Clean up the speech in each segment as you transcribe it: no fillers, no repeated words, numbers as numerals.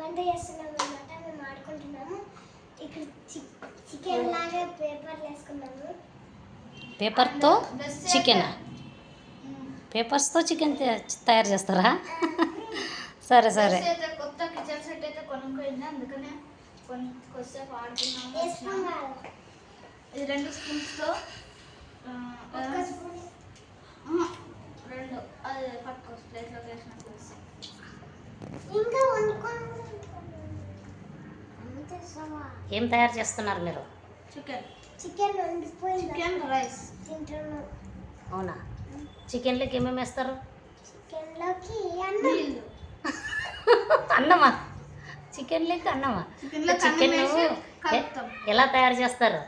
వంట చేస్తున్నాం అన్నమాట. మేము ఆడుకుంటున్నాము. ఇక్కడ చికెన్ లాగా పేపర్లు వేసుకున్నాము. పేపర్తో చికెనా? పేపర్స్తో చికెన్ తయారు చేస్తారా? సరే సరే. కొత్త కిచెన్ సెట్ అయితే కొనుక్కోయింది, అందుకనే కొద్దిసేపు ఆడుకున్నాము. ఇది 2 స్పూన్స్తో 2 అది పట్టుకోవచ్చు ప్లేట్లోకి వేసినట్టు. ఇంకా ఏం తయారు చేస్తున్నారు మీరు? చికెన్ వండిపోయింది. చికెన్ రైస్ తింటున్నాం. అవునా? చికెన్లోకి ఏమేమి వేస్తారు? చికెన్లోకి అన్నమా? చికెన్లోకి అన్నమా? చికెన్ ఎలా తయారు చేస్తారు?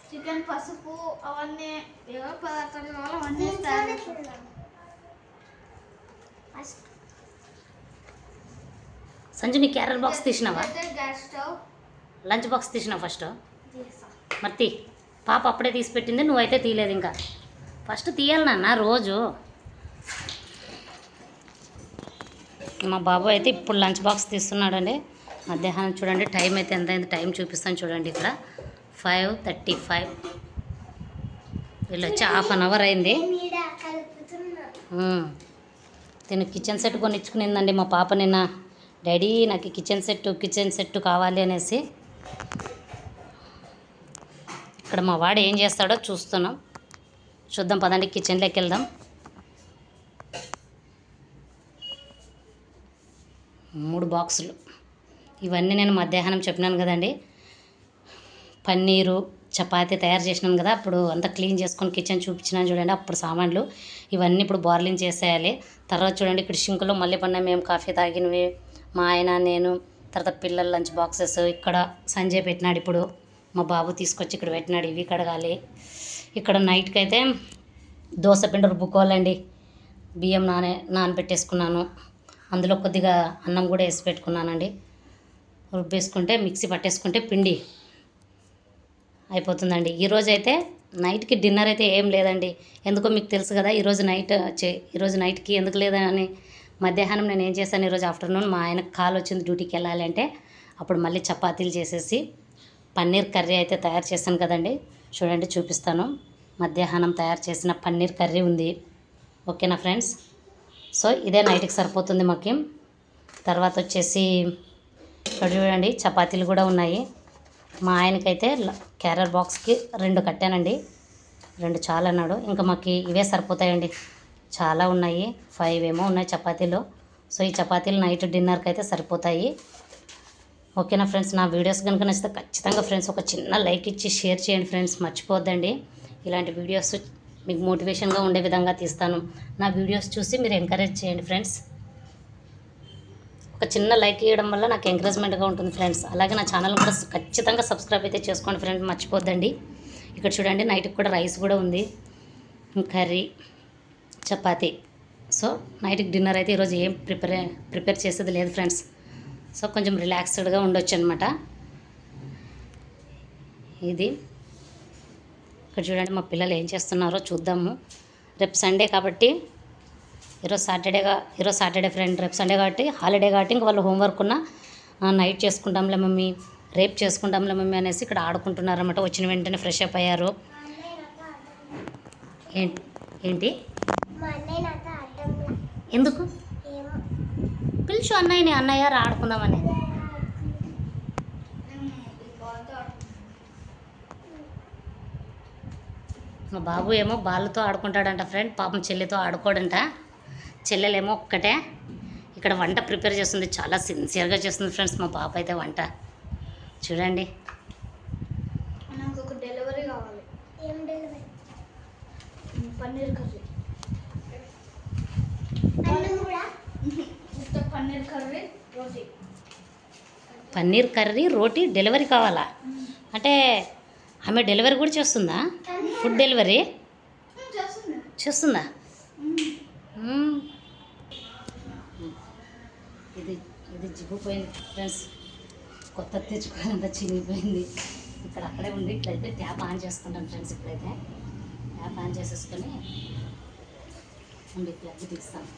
చికెన్ పసుపు అవన్నీ ఏవో పదార్థాలు కావాలో అవన్నీ తయారు. సంజు, నీ క్యారర్ బాక్స్ తీసినావా? గ్యాస్ స్టవ్ లంచ్ బాక్స్ తీసినావు ఫస్ట్? మరి పాప అప్పుడే తీసి పెట్టింది, నువ్వైతే తీయలేదు. ఇంకా ఫస్ట్ తీయాలి నాన్న రోజు. మా బాబు అయితే ఇప్పుడు లంచ్ బాక్స్ తీస్తున్నాడండి. మధ్యాహ్నం చూడండి టైం అయితే ఎంత అయింది, టైం చూపిస్తాను చూడండి. ఇక్కడ 5:35. వీళ్ళు వచ్చి ½ అన్ అవర్ అయింది. తిను కిచెన్ సెట్ కొనిచ్చుకునిందండి మా పాప నిన్న. డాడీ నాకు కిచెన్ సెట్ కావాలి అనేసి. ఇక్కడ మా వాడు ఏం చేస్తాడో చూస్తున్నాం. చూద్దాం పదండి, కిచెన్లోకి వెళ్దాం. 3 బాక్సులు ఇవన్నీ నేను మధ్యాహ్నం చెప్పినాను కదండి. పన్నీరు చపాతీ తయారు చేసినాను కదా, అప్పుడు అంతా క్లీన్ చేసుకొని కిచెన్ చూపించినాను చూడండి. అప్పుడు సామాన్లు ఇవన్నీ ఇప్పుడు బాయిలింగ్ చేసేయాలి. తర్వాత చూడండి ఇక్కడ షింకులో మళ్ళీ పడినా మేము కాఫీ తాగినవి, మా ఆయన నేను, తర్వాత పిల్లల లంచ్ బాక్సెస్ ఇక్కడ సంజయ్ పెట్టినాడు. ఇప్పుడు మా బాబు తీసుకొచ్చి ఇక్కడ పెట్టినాడు. ఇవి కడగాలి. ఇక్కడ నైట్కి అయితే దోశ పిండి రుబ్బుకోవాలండి. బియ్యం నానబెట్టేసుకున్నాను. అందులో కొద్దిగా అన్నం కూడా వేసి పెట్టుకున్నానండి. రుబ్బేసుకుంటే మిక్సీ పట్టేసుకుంటే పిండి అయిపోతుందండి. ఈరోజు అయితే నైట్కి డిన్నర్ అయితే ఏం లేదండి. ఎందుకో మీకు తెలుసు కదా, ఈరోజు నైట్కి ఎందుకు లేదని. మధ్యాహ్నం నేను ఏం చేశాను, ఈరోజు ఆఫ్టర్నూన్ మా ఆయనకు కాల్ వచ్చింది డ్యూటీకి వెళ్ళాలి అంటే, అప్పుడు మళ్ళీ చపాతీలు చేసేసి పన్నీర్ కర్రీ అయితే తయారు చేశాను కదండి. చూడండి చూపిస్తాను. మధ్యాహ్నం తయారు చేసిన పన్నీర్ కర్రీ ఉంది. ఓకేనా ఫ్రెండ్స్? సో ఇదే నైట్కి సరిపోతుంది మాకు. తర్వాత వచ్చేసి ఇక్కడ చూడండి చపాతీలు కూడా ఉన్నాయి. మా ఆయనకైతే క్యారర్ బాక్స్కి 2 కట్టానండి. 2 చాలా అన్నాడు. ఇంకా మాకు ఇవే సరిపోతాయండి. చాలా ఉన్నాయి, 5 ఏమో ఉన్నాయి చపాతీలు. సో ఈ చపాతీలు నైట్ డిన్నర్కి అయితే సరిపోతాయి. ఓకేనా ఫ్రెండ్స్? నా వీడియోస్ కనుక నచ్చితే ఖచ్చితంగా ఫ్రెండ్స్ ఒక చిన్న లైక్ ఇచ్చి షేర్ చేయండి ఫ్రెండ్స్, మర్చిపోద్దండి. ఇలాంటి వీడియోస్ మీకు మోటివేషన్గా ఉండే విధంగా తీస్తాను. నా వీడియోస్ చూసి మీరు ఎంకరేజ్ చేయండి ఫ్రెండ్స్. ఒక చిన్న లైక్ ఇవ్వడం వల్ల నాకు ఎంకరేజ్మెంట్గా ఉంటుంది ఫ్రెండ్స్. అలాగే నా ఛానల్ కూడా ఖచ్చితంగా సబ్స్క్రైబ్ అయితే చేసుకోండి ఫ్రెండ్స్, మర్చిపోద్దండి. ఇక్కడ చూడండి నైట్కి కూడా రైస్ కూడా ఉంది, కర్రీ, చపాతీ. సో నైట్కి డిన్నర్ అయితే ఈరోజు ఏం ప్రిపేర్ చేసేది లేదు ఫ్రెండ్స్. సో కొంచెం రిలాక్స్డ్గా ఉండొచ్చు అనమాట. ఇది ఇక్కడ చూడండి మా పిల్లలు ఏం చేస్తున్నారో చూద్దాము. రేపు సండే కాబట్టి, ఈరోజు సాటర్డే ఫ్రెండ్, రేపు సండే కాబట్టి హాలిడే కాబట్టి ఇంక వాళ్ళు హోంవర్క్ ఉన్న నైట్ చేసుకుంటాంలే మమ్మీ, రేపు చేసుకుంటాంలే మమ్మీ అనేసి ఇక్కడ ఆడుకుంటున్నారన్నమాట. వచ్చిన వెంటనే ఫ్రెష్ అప్ అయ్యారు. ఏంటి ఎందుకు పిలుచు అన్నయ్య ఆడుకుందామని. మా బాబు ఏమో బాళ్ళతో ఆడుకుంటాడంట ఫ్రెండ్, పాపం చెల్లితో ఆడుకోడంట. చెల్లెలేమో ఒక్కటే ఇక్కడ వంట ప్రిపేర్ చేస్తుంది, చాలా సిన్సియర్గా చేస్తుంది ఫ్రెండ్స్ మా పాప అయితే వంట. చూడండి నాకు ఒక డెలివరీ కావాలి. ఏం delivery? Paneer curry. Paneer curry roti. Paneer curry roti delivery కావాలా? అంటే ఆమె డెలివరీ కూడా చేస్తుందా? ఫుడ్ డెలివరీ చేస్తుందా? ఇది జిగ్గిపోయింది ఫ్రెండ్స్, కొత్త తెచ్చుకోవాలంతా చినిగిపోయింది. ఇక్కడ అక్కడే ఉంది. ఇట్లయితే ట్యాప్ ఆన్ చేసుకుంటాను ఫ్రెండ్స్. ఇప్పుడైతే ట్యాప్ ఆన్ చేసేసుకొని ఉండి ప్లగ్ తీస్తాను.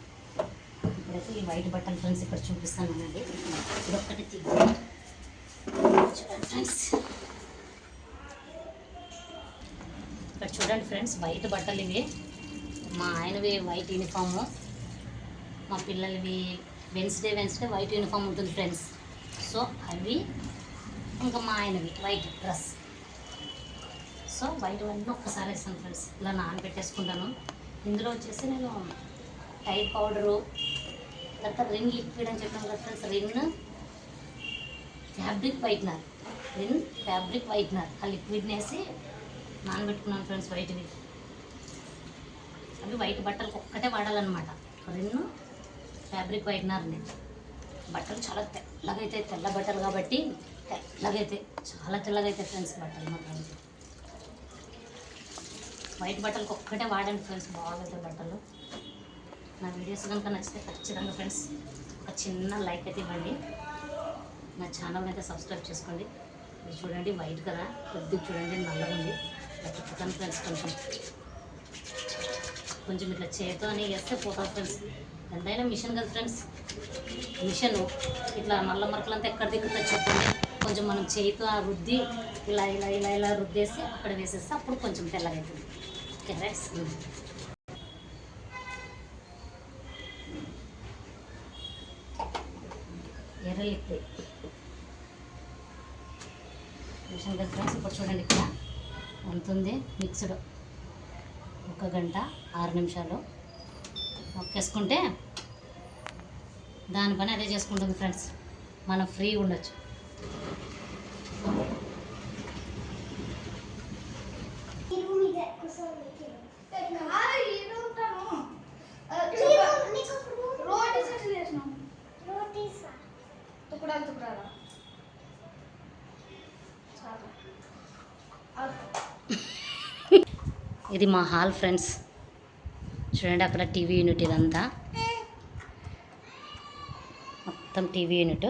ఇప్పుడైతే ఈ వైట్ బట్టలు ఫ్రెండ్స్ ఇక్కడ చూపిస్తానండి. ఇదొక్కటి చూడండి ఫ్రెండ్స్, ఇక్కడ చూడండి ఫ్రెండ్స్, వైట్ బట్టలు ఇవి. మా ఆయనవి వైట్ యూనిఫాము, మా పిల్లలవి వెన్స్డే వైట్ యూనిఫామ్ ఉంటుంది ఫ్రెండ్స్. సో అవి ఇంకా మా ఆయనవి వైట్ డ్రెస్. సో వైట్ అన్నీ ఒక్కసారి వేస్తాను ఫ్రెండ్స్, ఇలా నానబెట్టేసుకుంటాను. ఇందులో వచ్చేసి నేను టైడ్ పౌడరు, తర్వాత రిన్ లిక్విడ్ అని చెప్పాను కదా ఫ్రెండ్స్, రిన్ ఫ్యాబ్రిక్ వైట్నర్ ఆ లిక్విడ్ని వేసి నానబెట్టుకున్నాను ఫ్రెండ్స్. వైట్వి అవి వైట్ బట్టలకు ఒక్కటే వాడాలన్నమాట. Rin fabric వైట్నర్ని. బట్టలు చాలా తెల్లగా అవుతాయి, తెల్ల బట్టలు కాబట్టి తెల్లగా అవుతాయి, చాలా తెల్లగా అవుతాయి ఫ్రెండ్స్ బట్టలు మాత్రం. వైట్ బట్టలకు ఒక్కటే వాడండి ఫ్రెండ్స్, బాగుంటాయి బట్టలు. నా వీడియోస్ కనుక నచ్చితే ఖచ్చితంగా ఫ్రెండ్స్ ఒక చిన్న లైక్ అయితే ఇవ్వండి. నా ఛానల్ అయితే సబ్స్క్రైబ్ చేసుకోండి. ఇది చూడండి వైట్ కదా, కొద్దిగా చూడండి నల్లగా ఉంది. ఇట్లా తిప్పుతాను ఫ్రెండ్స్, కొంచెం ఇట్లా చేతితో అని వేస్తే పోతాం ఫ్రెండ్స్. ఎంతైనా మిషన్ కదా ఫ్రెండ్స్, మిషన్ ఇట్లా నల్ల మరకలంతా ఎక్కడ దిక్కుతా చెప్పండి. కొంచెం మనం చేతితో ఆ రుద్ది ఇలా ఇలా ఇలా ఇలా రుద్దేసి అక్కడ వేసేస్తే అప్పుడు కొంచెం తెల్లగా అవుతుంది. ఓకే ఫ్రెండ్స్, ఎర్ర లిక్విడ్ మిషన్ కదా ఫ్రెండ్స్. ఇప్పుడు చూడండి ఇక్కడ ఉంటుంది మిక్స్డ్. 1 గంట 6 నిమిషాలు నొక్కేసుకుంటే దాని పని అదే చేసుకుంటుంది ఫ్రెండ్స్. మనం ఫ్రీగా ఉండొచ్చు. ఇది మా హాల్ ఫ్రెండ్స్. చూడండి అక్కడ టీవీ యూనిట్, ఇదంతా మొత్తం టీవీ యూనిట్.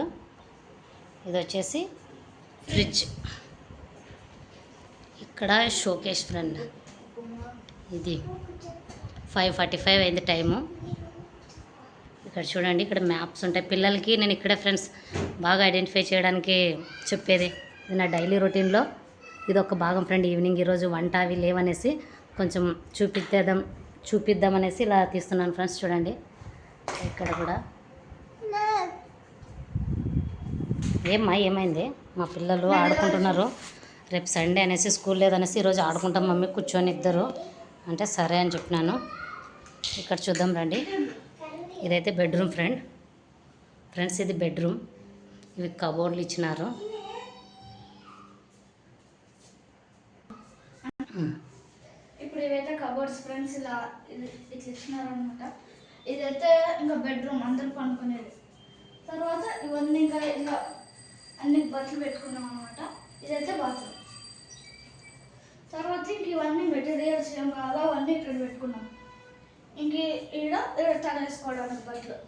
ఇది వచ్చేసి ఫ్రిడ్జ్. ఇక్కడ షోకేస్ ఫ్రెండ్. ఇది 5:45 అయింది టైము. ఇక్కడ చూడండి, ఇక్కడ మ్యాప్స్ ఉంటాయి పిల్లలకి. నేను ఇక్కడే ఫ్రెండ్స్ బాగా ఐడెంటిఫై చేయడానికి చెప్పేది. ఇది నా డైలీ రొటీన్లో ఇది ఒక భాగం ఫ్రెండ్. ఈవినింగ్ ఈరోజు వంట అవి లేవనేసి కొంచెం చూపిద్దామనేసి ఇలా తీస్తున్నాను ఫ్రెండ్స్. చూడండి ఇక్కడ కూడా ఏమైంది, మా పిల్లలు ఆడుకుంటున్నారు. రేపు సండే అనేసి స్కూల్ లేదనేసి ఈరోజు ఆడుకుంటాం మమ్మీ కూర్చొని ఇద్దరు అంటే సరే అని చెప్పినాను. ఇక్కడ చూద్దాం రండి. ఇదైతే బెడ్రూమ్ ఫ్రెండ్స్, ఇది బెడ్రూమ్. ఇవి కబోర్డ్లు ఇచ్చినారు. ఇప్పుడు ఇవైతే కబోర్డ్స్ ఫ్రెండ్స్, ఇలా ఇట్లా ఇచ్చినారు అనమాట. ఇదైతే ఇంకా బెడ్రూమ్ అందరు పనుకునేది. తర్వాత ఇవన్నీ ఇంకా ఇలా అన్ని బట్టలు పెట్టుకున్నాం అనమాట. ఇదైతే బాత్రూమ్. తర్వాత ఇంక ఇవన్నీ మెటీరియల్స్ ఏం కావాలో అవన్నీ ఇక్కడ పెట్టుకున్నాం. ఇంక ఈడ తగేసుకోవడానికి బట్టలు.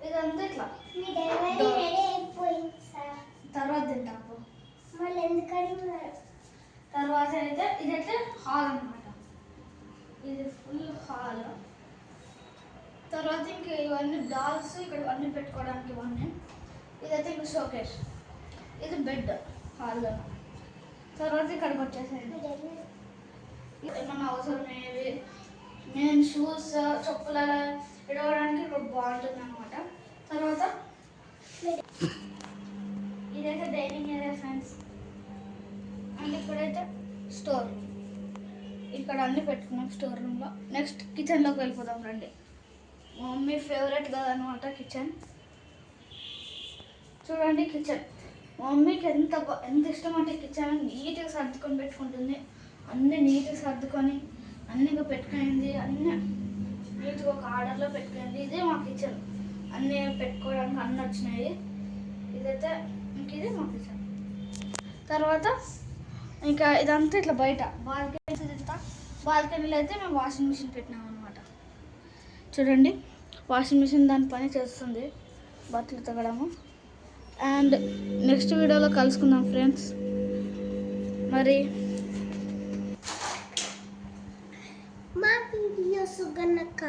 ఇదంతా ఇట్లా తర్వాత తింటాము. తర్వాత అయితే ఇదైతే హాల్ అనమాట. ఇది ఫుల్ హాల్. తర్వాత ఇంక ఇవన్నీ డాల్స్ ఇక్కడ అన్నీ పెట్టుకోవడానికి ఇవన్నీ. ఇదైతే ఇంక షోకేస్. ఇది బెడ్ హాల్లో. తర్వాత ఇక్కడికి వచ్చేసేది ఏమన్నా అవసరమేవి నేను షూస్ చెప్పులు అలా ఇడవడానికి ఇక్కడ బాగుంటుంది అనమాట. తర్వాత ఇదైతే డైనింగ్ ఏరియా ఫ్రెండ్స్. అండ్ ఇక్కడైతే స్టోర్. ఇక్కడ అన్నీ పెట్టుకున్నాం స్టోర్ రూమ్లో. నెక్స్ట్ కిచెన్లోకి వెళ్ళిపోదాం రండి. మా మమ్మీ ఫేవరెట్ కదనమాట కిచెన్. చూడండి కిచెన్ మా మమ్మీకి ఎంత ఇష్టం అంటే కిచెన్ నీట్గా సర్దుకొని పెట్టుకుంటుంది. అన్నీ నీట్గా సర్దుకొని అన్నీగా పెట్టుకుంది. అన్నీ నీట్గా ఒక ఆర్డర్లో పెట్టుకుంది. ఇదే మా కిచెన్. అన్నీ పెట్టుకోవడానికి అన్నీ వచ్చినాయి. ఇదైతే ఇంక ఇది మా కిచెన్. తర్వాత ఇంకా ఇదంతా ఇట్లా బయట బాల్కనీలో అయితే మేము వాషింగ్ మిషన్ పెట్టినాం అనమాట. చూడండి వాషింగ్ మిషన్ దాని పని చేస్తుంది, బట్టలు ఉతకడము. అండ్ నెక్స్ట్ వీడియోలో కలుసుకుందాం ఫ్రెండ్స్. మరి మా వీడియోస్ కనుక